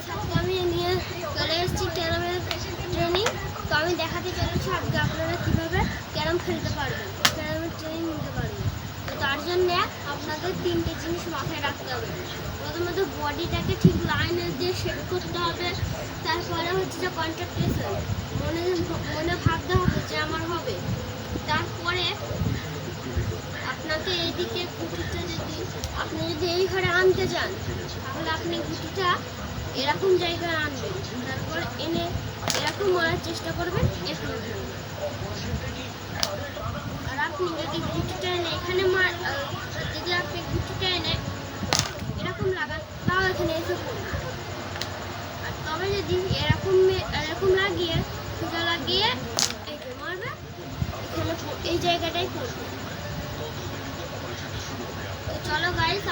Guys আজকে আমি নিয়ে চলে এসেছি ক্যারামের ট্রেনিং। তো আমি দেখাতে চলেছি আজকে আপনারা কীভাবে ক্যারাম খেলতে পারবেন, ক্যারামের ট্রেনিং নিতে পারবেন। তো তার জন্যে আপনাদের তিনটে জিনিস মাথায় রাখতে হবে। প্রথমত বডিটাকে ঠিক লাইনে দিয়ে সেট করতে হবে। তারপরে হচ্ছে যে কনসেন্ট্রেশন, মনে ভাবতে হবে যে আমার হবে। তারপরে আপনাকে এইদিকে গুটিটা আপনি যদি এই ঘরে আনতে চান তাহলে আপনি গুটিটা এরকম জায়গায় আনবেন, তারপর এনে এরকম মারার চেষ্টা করবেন এখানে। আর আপনি যদি গুটিটা এনে এখানে যদি আপনি গুটিটা এনে এরকম লাগান তাও এখানে এসে পড়বে। আর তবে যদি এরকম লাগিয়ে সোজা লাগিয়ে এই যে মারবে এখানে এই জায়গাটাই পড়বে। চলো গাইস,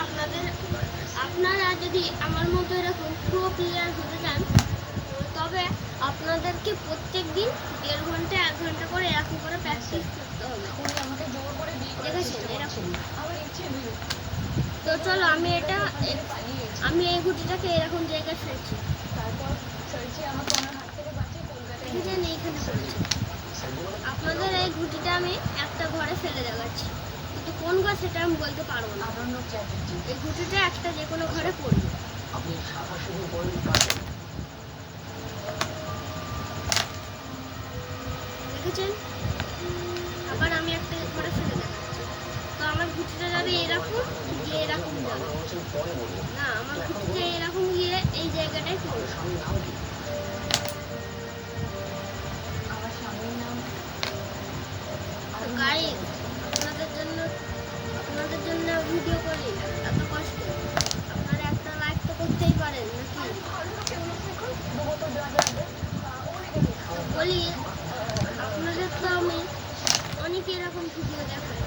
আপনারা যদি আমার মতো এরকম প্রো প্লেয়ার হতে চান তবে আপনাদেরকে প্রত্যেক দিন 1.5 ঘন্টা 1 ঘন্টা করে এরকম করে প্র্যাকটিস করতে হবে। দেখেছেন এরকম। তো চলো আমি এই গুটিটাকে এরকম জায়গায় ফেলছি। দেখেছেন এইখানে ফেলছি। আপনাদের এই গুটিটা আমি একটা ঘরে ফেলে দেখাচ্ছি, কিন্তু কোন ঘর সেটা আমি বলতে পারবো না। এই গুটিটা একটা যে কোনো ঘরে পড়বে। দেখেছেন? আবার আমি একটা ঘরে ফেলে দেখাচ্ছি। তো আমার গুটিটা যাবে এরকম গিয়ে এরকম যাবে না, আমার গুটিটা এরকম গিয়ে এই জায়গাটায় পড়বে। গাইস আপনাদের জন্য ভিডিও করি, এত কষ্ট। আপনারা একটা লাইক তো করতেই পারেন নাকি? বলি আপনাদের তো আমি অনেকে এরকম ভিডিও দেখাই,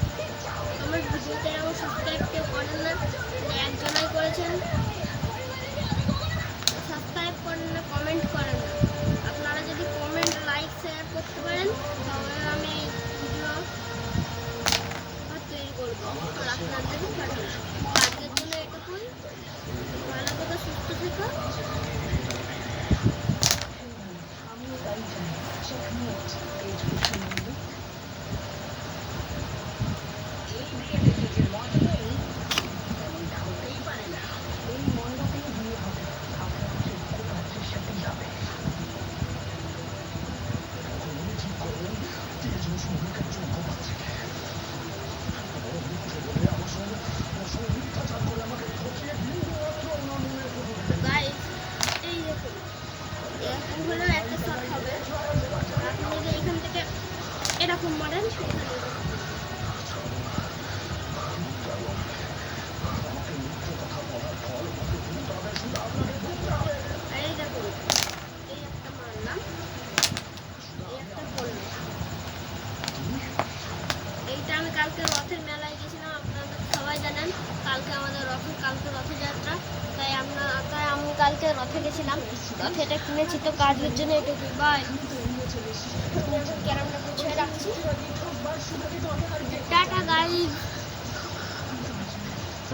আমার ভিডিওতে এরকম সাবস্ক্রাইব কেউ করেন না, একজনাই করেছেন। সাবস্ক্রাইব করেন না, কমেন্ট করেন না। আপনারা যদি কমেন্ট লাইক শেয়ার করতে পারেন তাহলে আমি ভিডিও তৈরি করবো আপনাদের পাঠাবো। আজকের জন্য এটুকুই। ভালো থেকে সুস্থ থেকো। একটা শট হবে, আপনি যদি এখান থেকে এরকম মারেন এই দেখুন, এই একটা মারলাম, এই একটা পড়লো। এইটা আমি কালকে রথের মেলায় গেছিলাম, আপনারা সবাই জানেন কালকে রথযাত্রা। তাই আমি কালকে রথে গেছিলাম, রথেটা কিনেছি। তো কাজের জন্য এটুকু বাই। ক্যারামটা গুছিয়ে রাখছি। Tata guys.